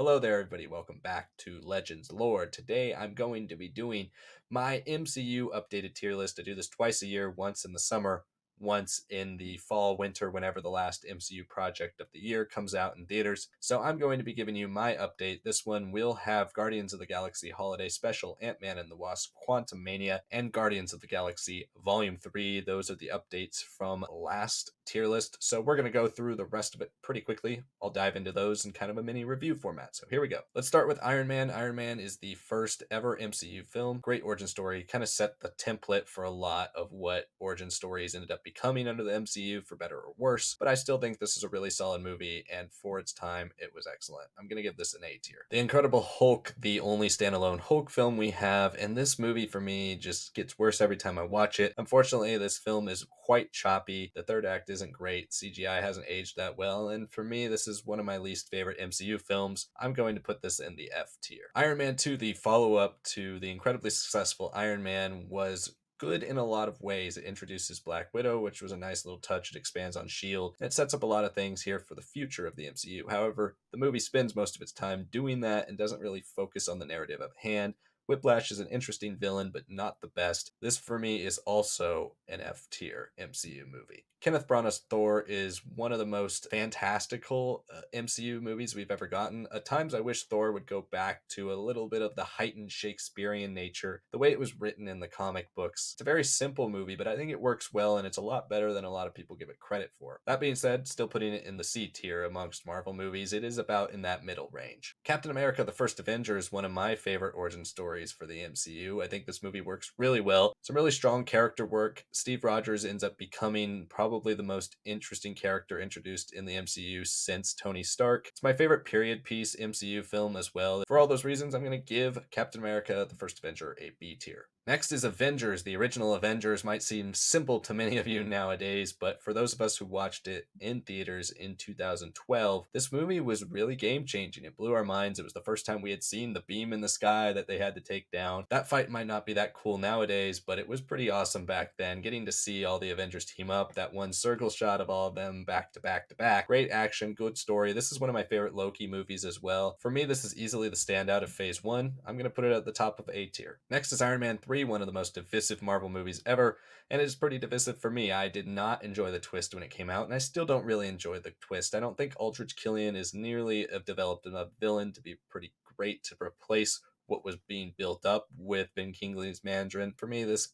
Hello there, everybody. Welcome back to Legends Lore. Today, I'm going to be doing my MCU updated tier list. I do this twice a year, once in the summer, once in the fall, winter, whenever the last MCU project of the year comes out in theaters. So I'm going to be giving you my update. This one will have Guardians of the Galaxy Holiday Special, Ant-Man and the Wasp, Quantumania, and Guardians of the Galaxy Volume 3. Those are the updates from last tier list. So we're going to go through the rest of it pretty quickly. I'll dive into those in kind of a mini review format. So here we go. Let's start with Iron Man. Iron Man is the first ever MCU film. Great origin story. Kind of set the template for a lot of what origin stories ended up becoming under the MCU, for better or worse. But I still think this is a really solid movie, and for its time, it was excellent. I'm going to give this an A tier. The Incredible Hulk, the only standalone Hulk film we have, and this movie for me just gets worse every time I watch it. Unfortunately, this film is quite choppy. The third act isn't great. CGI hasn't aged that well, and for me, this is one of my least favorite MCU films. I'm going to put this in the F tier. Iron Man 2, the follow-up to the incredibly successful Iron Man, was good in a lot of ways. It introduces Black Widow, which was a nice little touch. It expands on S.H.I.E.L.D. It sets up a lot of things here for the future of the MCU. However, the movie spends most of its time doing that and doesn't really focus on the narrative at hand. Whiplash is an interesting villain, but not the best. This, for me, is also an F tier MCU movie. Kenneth Branagh's Thor is one of the most fantastical MCU movies we've ever gotten. At times, I wish Thor would go back to a little bit of the heightened Shakespearean nature, the way it was written in the comic books. It's a very simple movie, but I think it works well, and it's a lot better than a lot of people give it credit for. That being said, still putting it in the C tier amongst Marvel movies, it is about in that middle range. Captain America: The First Avenger is one of my favorite origin stories for the MCU. I think this movie works really well. Some really strong character work. Steve Rogers ends up becoming probably the most interesting character introduced in the MCU since Tony Stark. It's my favorite period piece MCU film as well. For all those reasons, I'm going to give Captain America: The First Avenger a B tier. Next is Avengers. The original Avengers might seem simple to many of you nowadays, but for those of us who watched it in theaters in 2012, this movie was really game-changing. It blew our minds. It was the first time we had seen the beam in the sky that they had to take down. That fight might not be that cool nowadays, but it was pretty awesome back then. Getting to see all the Avengers team up, that one circle shot of all of them back to back to back. Great action, good story. This is one of my favorite Loki movies as well. For me, this is easily the standout of Phase 1. I'm going to put it at the top of A tier. Next is Iron Man 3, one of the most divisive Marvel movies ever, and it is pretty divisive for me. I did not enjoy the twist when it came out, and I still don't really enjoy the twist. I don't think Aldrich Killian is nearly developed enough villain to be pretty great to replace what was being built up with Ben Kingsley's Mandarin. For me, this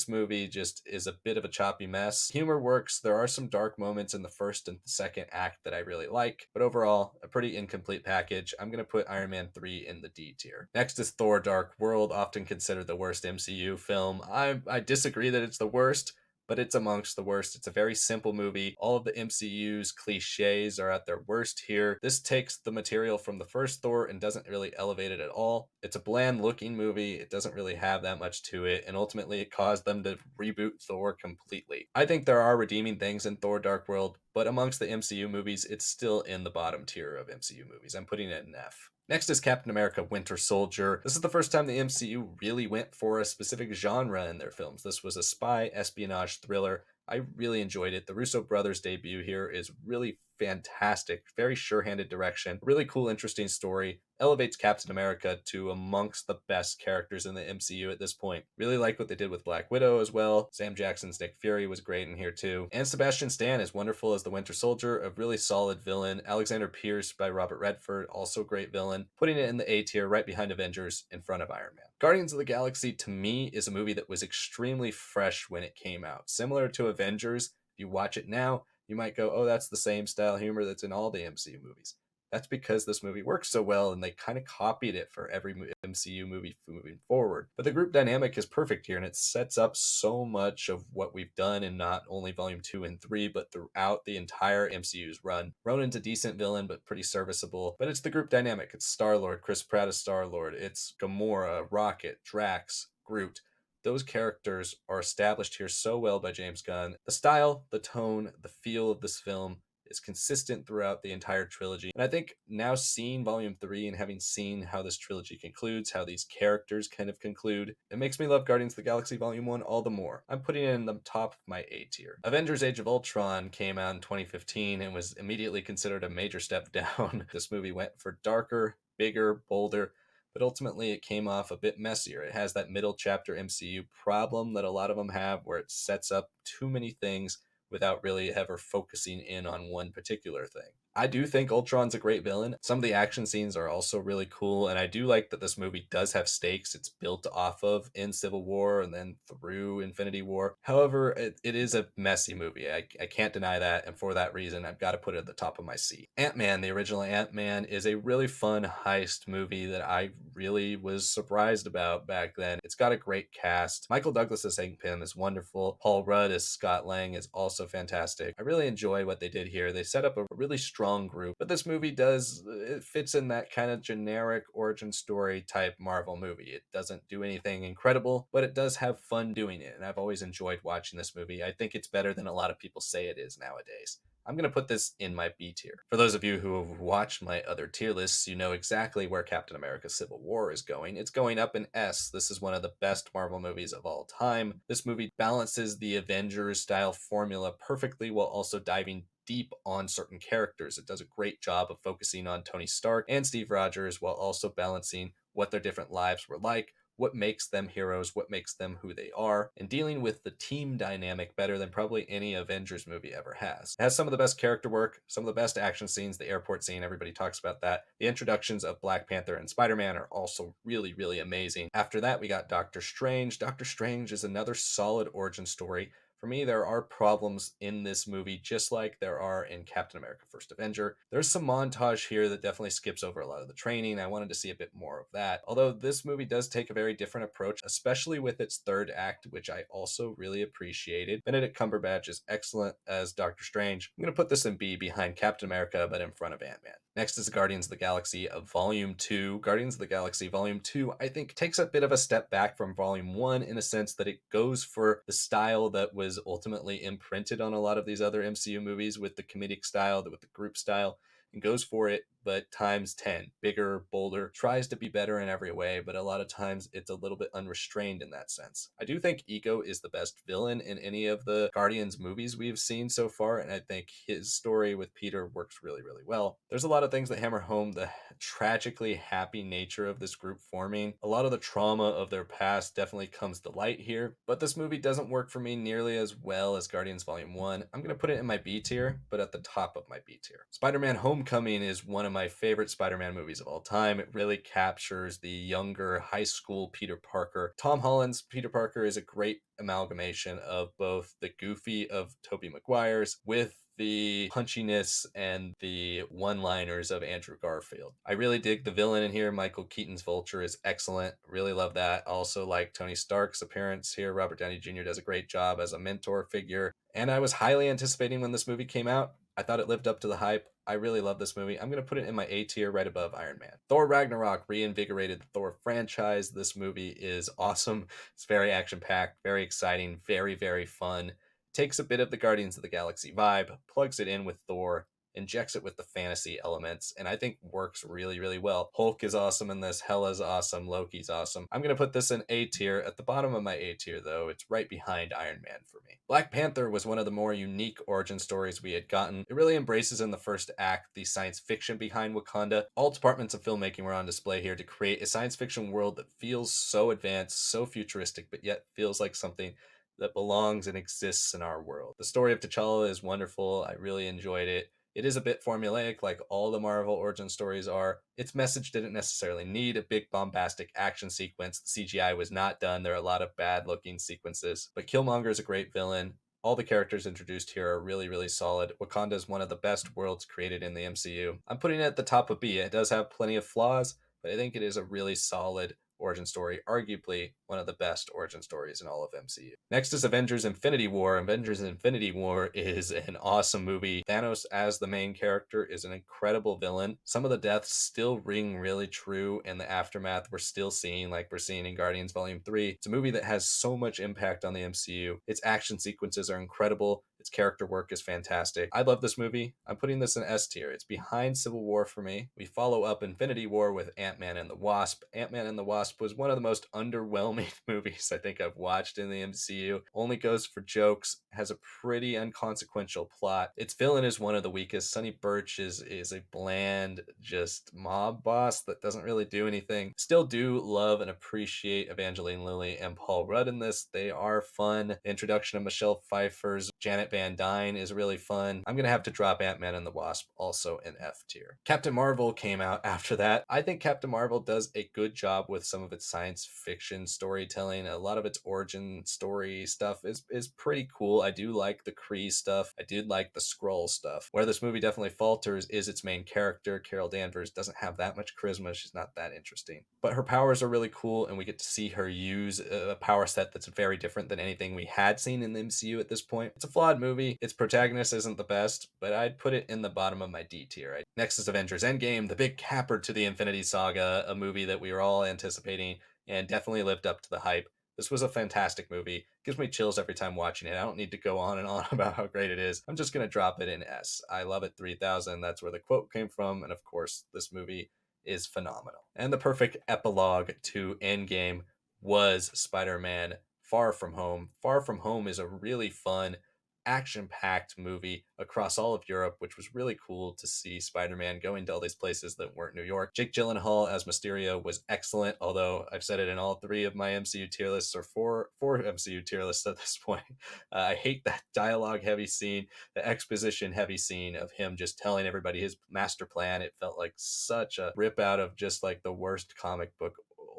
movie just is a bit of a choppy mess. Humor works. There are some dark moments in the first and second act that I really like, but overall, a pretty incomplete package. I'm going to put Iron Man 3 in the D tier. Next is Thor: Dark World, often considered the worst MCU film. I disagree that it's the worst, but it's amongst the worst. It's a very simple movie. All of the MCU's cliches are at their worst here. This takes the material from the first Thor and doesn't really elevate it at all. It's a bland looking movie. It doesn't really have that much to it, and ultimately it caused them to reboot Thor completely. I think there are redeeming things in Thor: Dark World, but amongst the MCU movies, it's still in the bottom tier of MCU movies. I'm putting it in F. Next is Captain America: Winter Soldier. This is the first time the MCU really went for a specific genre in their films. This was a spy espionage thriller. I really enjoyed it. The Russo brothers' debut here is really fantastic. Very sure-handed direction. Really cool, interesting story. Elevates Captain America to amongst the best characters in the MCU at this point. Really like what they did with Black Widow as well. Sam Jackson's Nick Fury was great in here too. And Sebastian Stan is wonderful as the Winter Soldier, a really solid villain. Alexander Pierce by Robert Redford, also great villain. Putting it in the A tier right behind Avengers, in front of Iron Man. Guardians of the Galaxy, to me, is a movie that was extremely fresh when it came out. Similar to Avengers, if you watch it now, you might go, oh, that's the same style humor that's in all the MCU movies. That's because this movie works so well, and they kind of copied it for every MCU movie moving forward. But the group dynamic is perfect here, and it sets up so much of what we've done in not only Volume 2 and 3, but throughout the entire MCU's run. Ronan's a decent villain, but pretty serviceable. But it's the group dynamic. It's Star-Lord, Chris Pratt as Star-Lord. It's Gamora, Rocket, Drax, Groot. Those characters are established here so well by James Gunn. The style, the tone, the feel of this film is consistent throughout the entire trilogy. And I think now seeing Volume 3 and having seen how this trilogy concludes, how these characters kind of conclude, it makes me love Guardians of the Galaxy Volume 1 all the more. I'm putting it in the top of my A tier. Avengers: Age of Ultron came out in 2015 and was immediately considered a major step down. This movie went for darker, bigger, bolder, but ultimately it came off a bit messier. It has that middle chapter MCU problem that a lot of them have, where it sets up too many things without really ever focusing in on one particular thing. I do think Ultron's a great villain. Some of the action scenes are also really cool, and I do like that this movie does have stakes it's built off of in Civil War and then through Infinity War. However, it is a messy movie. I can't deny that, and for that reason, I've got to put it at the top of my seat. Ant-Man, the original Ant-Man, is a really fun heist movie that I really was surprised about back then. It's got a great cast. Michael Douglas as Hank Pym is wonderful. Paul Rudd as Scott Lang is also fantastic. I really enjoy what they did here. They set up a really strong group, but this movie it fits in that kind of generic origin story type Marvel movie. It doesn't do anything incredible, but it does have fun doing it, and I've always enjoyed watching this movie. I think it's better than a lot of people say it is nowadays. I'm going to put this in my B tier. For those of you who have watched my other tier lists, you know exactly where Captain America Civil War is going. It's going up in S. This is one of the best Marvel movies of all time. This movie balances the Avengers style formula perfectly while also diving deep on certain characters. It does a great job of focusing on Tony Stark and Steve Rogers while also balancing what their different lives were like, what makes them heroes, what makes them who they are, and dealing with the team dynamic better than probably any Avengers movie ever has. It has some of the best character work, some of the best action scenes, the airport scene, everybody talks about that. The introductions of Black Panther and Spider-Man are also really, really amazing. After that, we got Doctor Strange. Doctor Strange is another solid origin story. For me, there are problems in this movie, just like there are in Captain America First Avenger. There's some montage here that definitely skips over a lot of the training. I wanted to see a bit more of that. Although this movie does take a very different approach, especially with its third act, which I also really appreciated. Benedict Cumberbatch is excellent as Doctor Strange. I'm going to put this in B behind Captain America, but in front of Ant-Man. Next is Guardians of the Galaxy Volume 2. Guardians of the Galaxy Volume 2, I think, takes a bit of a step back from Volume 1 in a sense that it goes for the style that was ultimately imprinted on a lot of these other MCU movies with the comedic style, with the group style, and goes for it, but times 10. Bigger, bolder, tries to be better in every way, but a lot of times it's a little bit unrestrained in that sense. I do think Ego is the best villain in any of the Guardians movies we've seen so far, and I think his story with Peter works really, really well. There's a lot of things that hammer home the tragically happy nature of this group forming. A lot of the trauma of their past definitely comes to light here, but this movie doesn't work for me nearly as well as Guardians Volume 1. I'm going to put it in my B tier, but at the top of my B tier. Spider-Man Homecoming is one of my favorite Spider-Man movies of all time. It really captures the younger high school Peter Parker. Tom Holland's Peter Parker is a great amalgamation of both the goofy of Tobey Maguire's with the punchiness and the one-liners of Andrew Garfield. I really dig the villain in here. Michael Keaton's Vulture is excellent. Really love that. Also like Tony Stark's appearance here. Robert Downey Jr. does a great job as a mentor figure. And I was highly anticipating when this movie came out. I thought it lived up to the hype. I really love this movie. I'm going to put it in my A tier right above Iron Man. Thor Ragnarok reinvigorated the Thor franchise. This movie is awesome. It's very action-packed, very exciting, very, very fun. Takes a bit of the Guardians of the Galaxy vibe, plugs it in with Thor, injects it with the fantasy elements, and I think works really, really well. Hulk is awesome in this. Hela's awesome. Loki's awesome. I'm going to put this in A tier. At the bottom of my A tier, though, it's right behind Iron Man for me. Black Panther was one of the more unique origin stories we had gotten. It really embraces in the first act the science fiction behind Wakanda. All departments of filmmaking were on display here to create a science fiction world that feels so advanced, so futuristic, but yet feels like something that belongs and exists in our world. The story of T'Challa is wonderful. I really enjoyed it. It is a bit formulaic, like all the Marvel origin stories are. Its message didn't necessarily need a big bombastic action sequence. The CGI was not done. There are a lot of bad-looking sequences. But Killmonger is a great villain. All the characters introduced here are really, really solid. Wakanda is one of the best worlds created in the MCU. I'm putting it at the top of B. It does have plenty of flaws, but I think it is a really solid origin story, arguably one of the best origin stories in all of MCU. Next is Avengers Infinity War. Avengers Infinity War is an awesome movie. Thanos as the main character is an incredible villain. Some of the deaths still ring really true in the aftermath we're still seeing, like we're seeing in Guardians Volume 3. It's a movie that has so much impact on the MCU. Its action sequences are incredible. Its character work is fantastic. I love this movie. I'm putting this in S tier. It's behind Civil War for me. We follow up Infinity War with Ant-Man and the Wasp. Ant-Man and the Wasp was one of the most underwhelming movies I think I've watched in the MCU. Only goes for jokes, has a pretty inconsequential plot. Its villain is one of the weakest. Sonny Birch is a bland, just mob boss that doesn't really do anything. Still do love and appreciate Evangeline Lilly and Paul Rudd in this. They are fun. The introduction of Michelle Pfeiffer's Janet Van Dyne is really fun. I'm gonna have to drop Ant-Man and the Wasp also in F tier. Captain Marvel came out after that. I think Captain Marvel does a good job with some of its science fiction storytelling. A lot of its origin story stuff is pretty cool. I do like the Kree stuff. I do like the Skrull stuff. Where this movie definitely falters is its main character. Carol Danvers doesn't have that much charisma. She's not that interesting. But her powers are really cool, and we get to see her use a power set that's very different than anything we had seen in the MCU at this point. It's a flawed movie. Its protagonist isn't the best, but I'd put it in the bottom of my D tier. Next is Avengers Endgame, the big capper to the Infinity Saga, a movie that we were all anticipating and definitely lived up to the hype. This was a fantastic movie. Gives me chills every time watching it. I don't need to go on and on about how great it is. I'm just going to drop it in S. I love it 3000. That's where the quote came from. And of course, this movie is phenomenal. And the perfect epilogue to Endgame was Spider-Man Far From Home. Far From Home is a really fun, action-packed movie across all of Europe, which was really cool to see Spider-Man going to all these places that weren't New York. Jake Gyllenhaal as Mysterio was excellent, although I've said it in all three of my MCU tier lists, or four MCU tier lists at this point. I hate that dialogue-heavy scene, the exposition-heavy scene of him just telling everybody his master plan. It felt like such a rip out of just like the worst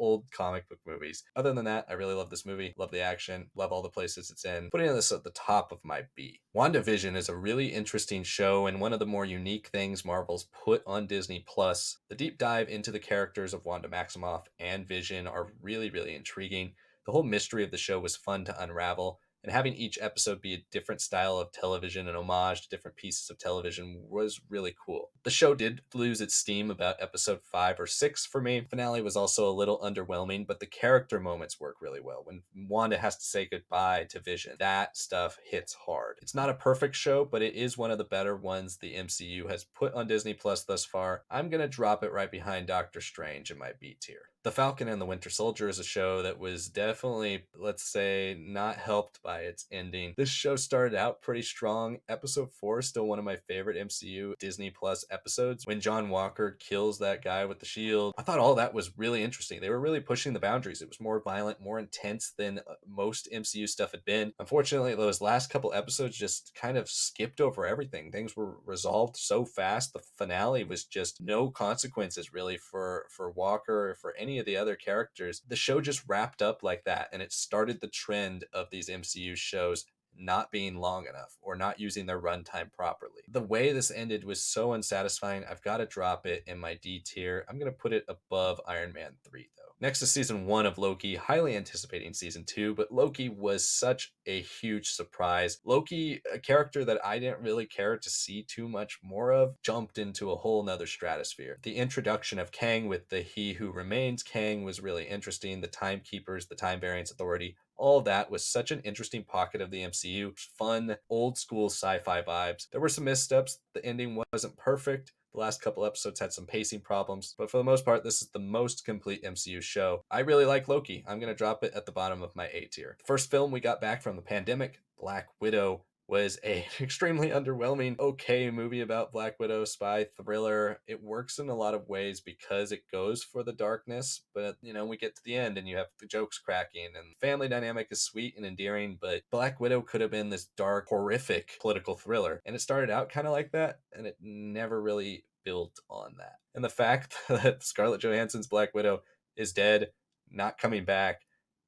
old comic book movies. Other than that, I really love this movie. Love the action. Love all the places it's in. Putting this at the top of my B. WandaVision is a really interesting show and one of the more unique things Marvel's put on Disney Plus. The deep dive into the characters of Wanda Maximoff and Vision are really, really intriguing. The whole mystery of the show was fun to unravel, and having each episode be a different style of television and homage to different pieces of television was really cool. The show did lose its steam about episode 5 or 6 for me. The finale was also a little underwhelming, but the character moments work really well. When Wanda has to say goodbye to Vision, that stuff hits hard. It's not a perfect show, but it is one of the better ones the MCU has put on Disney Plus thus far. I'm gonna drop it right behind Doctor Strange in my B tier. The Falcon and the Winter Soldier is a show that was definitely, let's say, not helped by its ending. This show started out pretty strong. Episode 4 is still one of my favorite MCU Disney Plus episodes. When John Walker kills that guy with the shield, I thought all that was really interesting. They were really pushing the boundaries. It was more violent, more intense than most MCU stuff had been. Unfortunately, those last couple episodes just kind of skipped over everything. Things were resolved so fast. The finale was just no consequences really for Walker or for any of the other characters. The show just wrapped up like that, and it started the trend of these MCU shows not being long enough or not using their runtime properly. The way this ended was so unsatisfying. I've got to drop it in my D tier. I'm going to put it above Iron Man 3 though. Next is season 1 of Loki. Highly anticipating season 2, but Loki was such a huge surprise. Loki, a character that I didn't really care to see too much more of, jumped into a whole nother stratosphere. The introduction of Kang with the He Who Remains Kang was really interesting. The Timekeepers, the Time Variance Authority, all of that was such an interesting pocket of the MCU. Fun, old school sci-fi vibes. There were some missteps. The ending wasn't perfect. The last couple episodes had some pacing problems, but for the most part, this is the most complete MCU show. I really like Loki. I'm going to drop it at the bottom of my A tier. The first film we got back from the pandemic, Black Widow, was a extremely underwhelming, okay movie about Black Widow, spy thriller. It works in a lot of ways because it goes for the darkness, but we get to the end and you have the jokes cracking and the family dynamic is sweet and endearing, but Black Widow could have been this dark, horrific political thriller. And it started out kind of like that, and it never really built on that. And the fact that Scarlett Johansson's Black Widow is dead, not coming back,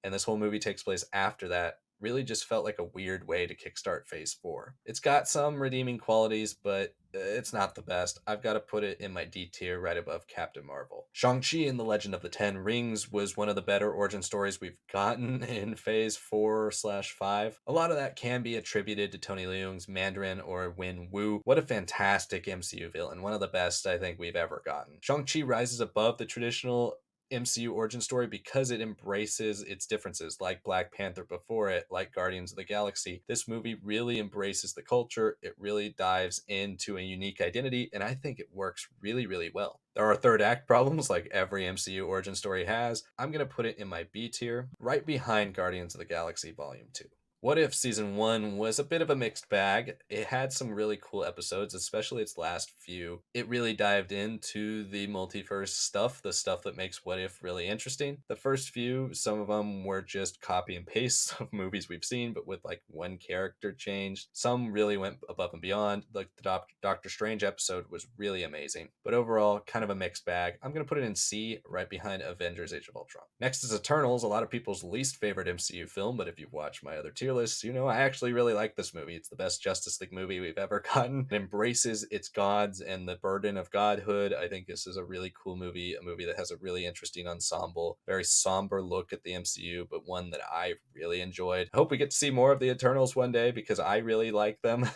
and this whole movie takes place after that, really just felt like a weird way to kickstart Phase 4. It's got some redeeming qualities, but it's not the best. I've got to put it in my D tier right above Captain Marvel. Shang-Chi and the Legend of the Ten Rings was one of the better origin stories we've gotten in Phase 4/5. A lot of that can be attributed to Tony Leung's Mandarin or Win Wu. What a fantastic MCU villain. One of the best I think we've ever gotten. Shang-Chi rises above the traditional MCU origin story because it embraces its differences, like Black Panther before it, like Guardians of the Galaxy. This movie really embraces the culture. It really dives into a unique identity, and I think it works really, really well. There are third act problems like every MCU origin story has. I'm going to put it in my B tier, right behind Guardians of the Galaxy Volume 2. What If Season 1 was a bit of a mixed bag. It had some really cool episodes, especially its last few. It really dived into the multiverse stuff, the stuff that makes What If really interesting. The first few, some of them were just copy and paste of movies we've seen, but with like one character changed. Some really went above and beyond. Like the Doctor Strange episode was really amazing. But overall, kind of a mixed bag. I'm going to put it in C, right behind Avengers Age of Ultron. Next is Eternals, a lot of people's least favorite MCU film, but if you've watched my other tier lists, you know I actually really like this movie. It's the best Justice League movie we've ever gotten. It embraces its gods and the burden of godhood. I think this is a really cool movie, a movie that has a really interesting ensemble, very somber look at the MCU, but one that I really enjoyed. I hope we get to see more of the Eternals one day because I really like them.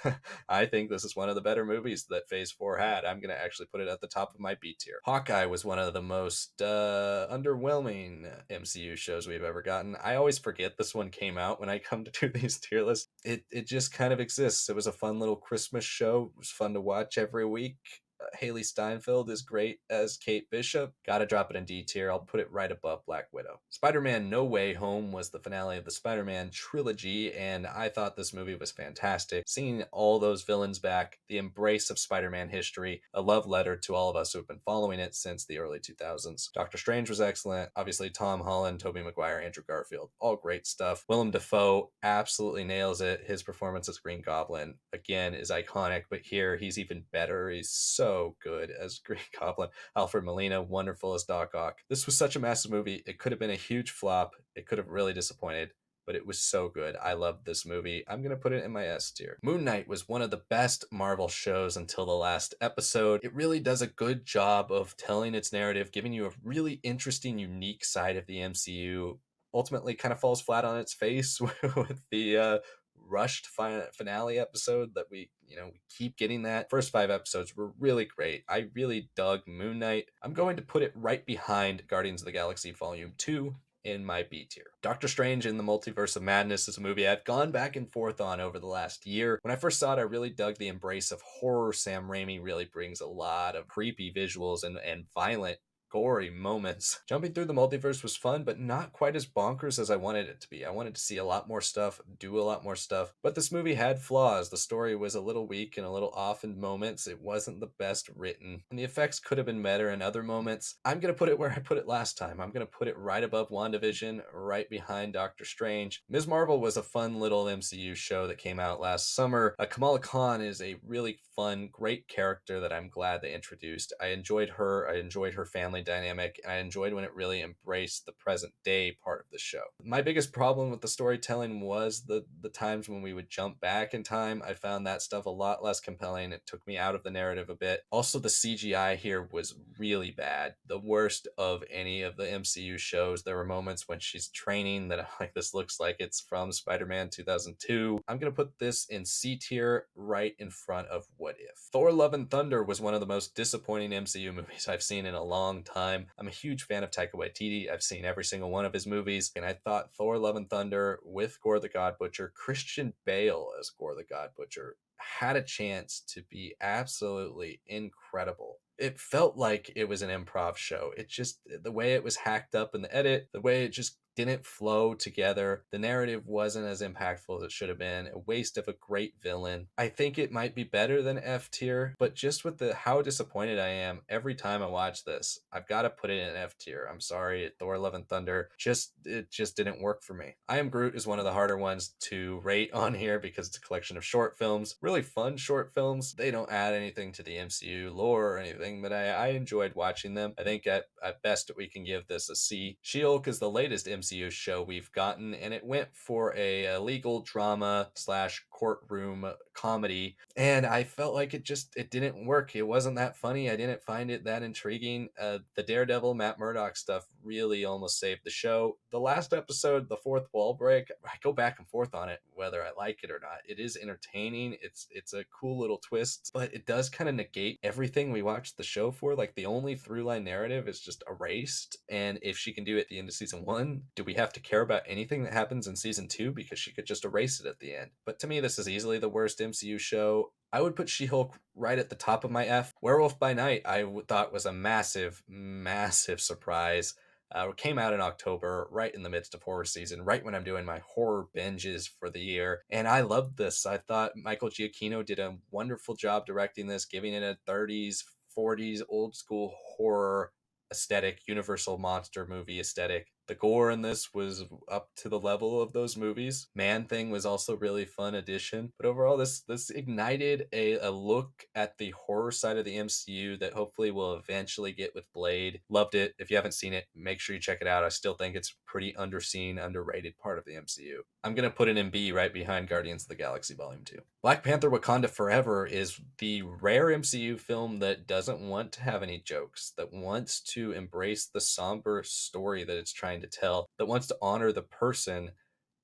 I think this is one of the better movies that Phase 4 had. I'm going to actually put it at the top of my B tier. Hawkeye was one of the most underwhelming MCU shows we've ever gotten. I always forget this one came out when I come to do these tier lists. It just kind of exists. It was a fun little Christmas show. It was fun to watch every week. Haley Steinfeld is great as Kate Bishop. Gotta drop it in D tier. I'll put it right above Black Widow. Spider-Man No Way Home was the finale of the Spider-Man trilogy, and I thought this movie was fantastic. Seeing all those villains back, the embrace of Spider-Man history, a love letter to all of us who have been following it since the early 2000s. Doctor Strange was excellent. Obviously, Tom Holland, Tobey Maguire, Andrew Garfield, all great stuff. Willem Dafoe absolutely nails it. His performance as Green Goblin, again, is iconic, but here he's even better. He's so good as Green Goblin. Alfred Molina, wonderful as Doc Ock. This was such a massive movie. It could have been a huge flop. It could have really disappointed, but it was so good. I loved this movie. I'm going to put it in my S tier. Moon Knight was one of the best Marvel shows until the last episode. It really does a good job of telling its narrative, giving you a really interesting, unique side of the MCU. Ultimately kind of falls flat on its face with the rushed finale episode that we keep getting. That first 5 episodes were really great. I really dug Moon Knight. I'm going to put it right behind Guardians of the Galaxy Volume 2 in my B tier. Doctor Strange in the Multiverse of Madness is a movie I've gone back and forth on over the last year. When I first saw it, I really dug the embrace of horror. Sam Raimi really brings a lot of creepy visuals and violent, gory moments. Jumping through the multiverse was fun, but not quite as bonkers as I wanted it to be. I wanted to see a lot more stuff, do a lot more stuff, but this movie had flaws. The story was a little weak and a little off in moments. It wasn't the best written, and the effects could have been better in other moments. I'm going to put it where I put it last time. I'm going to put it right above WandaVision, right behind Doctor Strange. Ms. Marvel was a fun little MCU show that came out last summer. Kamala Khan is a really fun, great character that I'm glad they introduced. I enjoyed her. I enjoyed her family dynamic, and I enjoyed when it really embraced the present day part of the show. My biggest problem with the storytelling was the times when we would jump back in time. I found that stuff a lot less compelling. It took me out of the narrative a bit. Also, the CGI here was really bad. The worst of any of the MCU shows. There were moments when she's training that I'm like, this looks like it's from Spider-Man 2002. I'm going to put this in C tier, right in front of What If. Thor Love and Thunder was one of the most disappointing MCU movies I've seen in a long time. I'm a huge fan of Taika Waititi. I've seen every single one of his movies, and I thought Thor Love and Thunder with Gore the God Butcher, Christian Bale as Gore the God Butcher, had a chance to be absolutely incredible. It felt like it was an improv show. It just, the way it was hacked up in the edit, the way it just didn't flow together. The narrative wasn't as impactful as it should have been. A waste of a great villain. I think it might be better than F tier, but just with how disappointed I am every time I watch this, I've got to put it in F tier. I'm sorry, Thor Love and Thunder, it just didn't work for me. I Am Groot is one of the harder ones to rate on here because it's a collection of short films, really fun short films. They don't add anything to the MCU lore or anything, but I enjoyed watching them. I think at best we can give this a C. She-Hulk is the latest MCU MCU show we've gotten, and it went for a legal drama slash courtroom comedy. And I felt like it didn't work. It wasn't that funny. I didn't find it that intriguing. The Daredevil Matt Murdock stuff really almost saved the show. The last episode, the fourth wall break, I go back and forth on it whether I like it or not. It is entertaining. It's a cool little twist, but it does kind of negate everything we watched the show for. Like the only through line narrative is just erased. And if she can do it at the end of season one, do we have to care about anything that happens in season two because she could just erase it at the end? But to me, this is easily the worst MCU show. I would put She-Hulk right at the top of my F. Werewolf by Night, thought was a massive, massive surprise. Came out in October, right in the midst of horror season, right when I'm doing my horror binges for the year. And I loved this. I thought Michael Giacchino did a wonderful job directing this, giving it a 30s, 40s, old school horror aesthetic, universal monster movie aesthetic. The gore in this was up to the level of those movies. Man Thing was also really fun addition. But overall, this ignited a look at the horror side of the MCU that hopefully we'll eventually get with Blade. Loved it. If you haven't seen it, make sure you check it out. I still think it's pretty underseen, underrated part of the MCU. I'm going to put it in B right behind Guardians of the Galaxy Volume 2. Black Panther Wakanda Forever is the rare MCU film that doesn't want to have any jokes, that wants to embrace the somber story that it's trying to tell, that wants to honor the person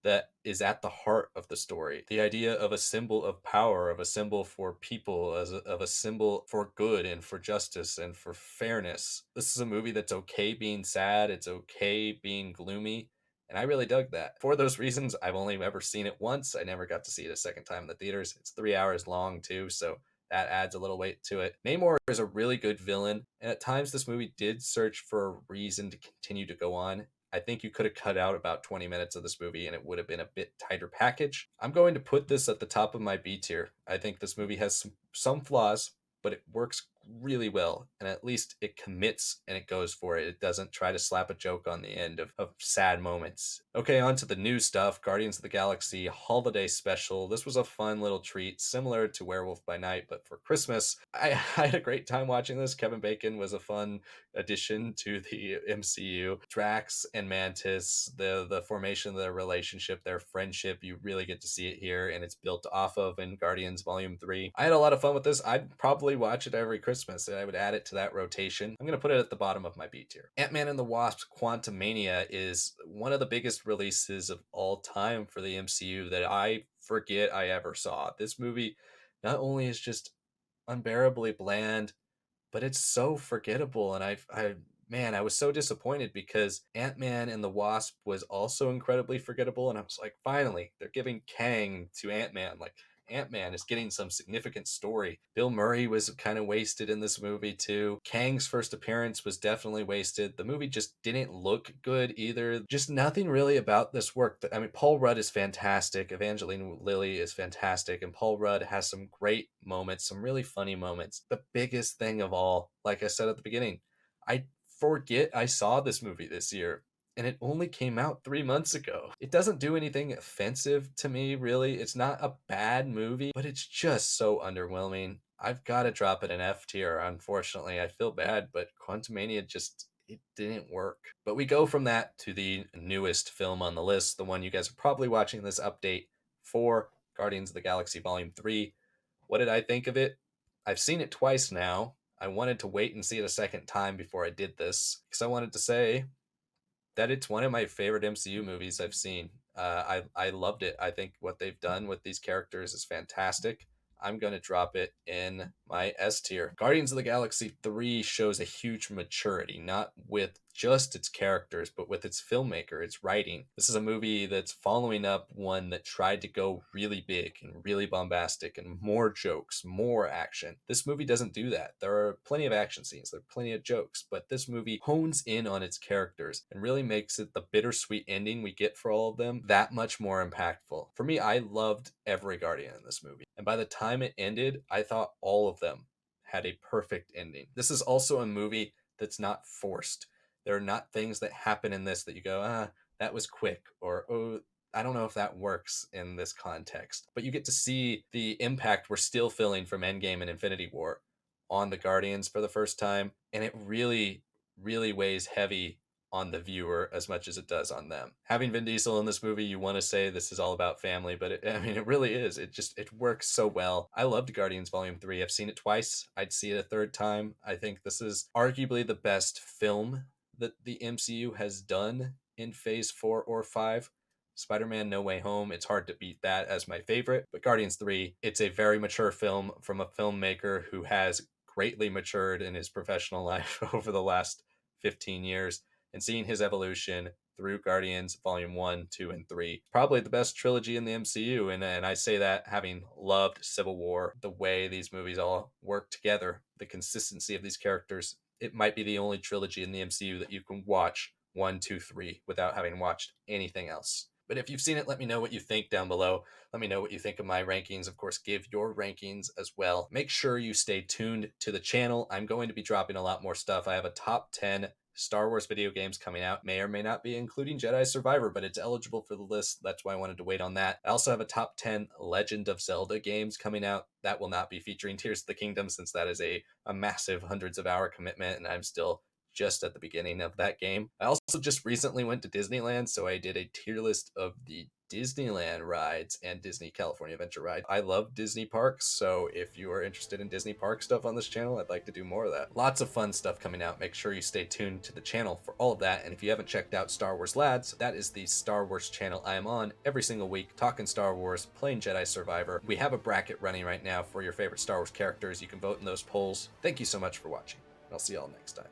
that is at the heart of the story. The idea of a symbol of power, of a symbol for people, of a symbol for good and for justice and for fairness. This is a movie that's okay being sad, it's okay being gloomy, and I really dug that. For those reasons, I've only ever seen it once. I never got to see it a second time in the theaters. It's 3 hours long too, so that adds a little weight to it. Namor is a really good villain, and at times this movie did search for a reason to continue to go on. I think you could have cut out about 20 minutes of this movie and it would have been a bit tighter package. I'm going to put this at the top of my B tier. I think this movie has some flaws, but it works really well, and at least it commits and it goes for it. It doesn't try to slap a joke on the end of sad moments. Okay, on to the new stuff. Guardians of the Galaxy Holiday Special. This was a fun little treat, similar to Werewolf by Night, but for Christmas. I had a great time watching this. Kevin Bacon was a fun addition to the MCU. Drax and Mantis, the formation of their relationship, their friendship, you really get to see it here, and it's built off of in Guardians Volume 3. I had a lot of fun with this. I'd probably watch it every Christmas, and I would add it to that rotation. I'm going to put it at the bottom of my B tier. Ant-Man and the Wasp Quantumania is one of the biggest releases of all time for the MCU that I forget I ever saw. This movie not only is just unbearably bland, but it's so forgettable. And I was so disappointed because Ant-Man and the Wasp was also incredibly forgettable. And I was like, finally, they're giving Kang to Ant-Man. Like, Ant-Man is getting some significant story. Bill Murray was kind of wasted in this movie too. Kang's first appearance was definitely wasted. The movie just didn't look good either. Just nothing really about this work. I mean, Paul Rudd is fantastic. Evangeline Lilly is fantastic. And Paul Rudd has some great moments, some really funny moments. The biggest thing of all, like I said at the beginning, I forget I saw this movie this year, and it only came out 3 months ago. It doesn't do anything offensive to me, really. It's not a bad movie, but it's just so underwhelming. I've got to drop it an F tier, unfortunately. I feel bad, but Quantumania it didn't work. But we go from that to the newest film on the list, the one you guys are probably watching this update for, Guardians of the Galaxy Volume 3. What did I think of it? I've seen it twice now. I wanted to wait and see it a second time before I did this, because I wanted to say that it's one of my favorite MCU movies I've seen. I loved it. I think what they've done with these characters is fantastic. I'm going to drop it in my S tier. Guardians of the Galaxy 3 shows a huge maturity, not with just its characters, but with its filmmaker, its writing. This is a movie that's following up one that tried to go really big and really bombastic and more jokes, more action. This movie doesn't do that. There are plenty of action scenes, there are plenty of jokes, but this movie hones in on its characters and really makes it the bittersweet ending we get for all of them that much more impactful. For me, I loved every Guardian in this movie. And by the time it ended, I thought all of them had a perfect ending. This is also a movie that's not forced. There are not things that happen in this that you go, that was quick, or, oh, I don't know if that works in this context. But you get to see the impact we're still feeling from Endgame and Infinity War on the Guardians for the first time. And it really, really weighs heavy on the viewer as much as it does on them. Having Vin Diesel in this movie, you want to say this is all about family, but I mean, it really is. It works so well. I loved Guardians Volume 3. I've seen it twice. I'd see it a third time. I think this is arguably the best film that the MCU has done in Phase 4 or 5. Spider-Man No Way Home, it's hard to beat that as my favorite. But Guardians 3, it's a very mature film from a filmmaker who has greatly matured in his professional life over the last 15 years, and seeing his evolution through Guardians Volume 1, 2, and 3. Probably the best trilogy in the MCU, and I say that having loved Civil War, the way these movies all work together, the consistency of these characters. It might be the only trilogy in the MCU that you can watch 1, 2, 3 without having watched anything else. But if you've seen it, let me know what you think down below. Let me know what you think of my rankings. Of course, give your rankings as well. Make sure you stay tuned to the channel. I'm going to be dropping a lot more stuff. I have a top 10 Star Wars video games coming out, may or may not be including Jedi Survivor, but it's eligible for the list. That's why I wanted to wait on that. I also have a top 10 Legend of Zelda games coming out. That will not be featuring Tears of the Kingdom, since that is a massive hundreds of hour commitment, and I'm still just at the beginning of that game. I also just recently went to Disneyland, so I did a tier list of the Disneyland rides and Disney California Adventure ride. I love Disney parks, so if you are interested in Disney park stuff on this channel, I'd like to do more of that. Lots of fun stuff coming out. Make sure you stay tuned to the channel for all of that. And if you haven't checked out Star Wars Lads, that is the Star Wars channel I am on every single week, talking Star Wars, playing Jedi Survivor. We have a bracket running right now for your favorite Star Wars characters. You can vote in those polls. Thank you so much for watching. I'll see y'all next time.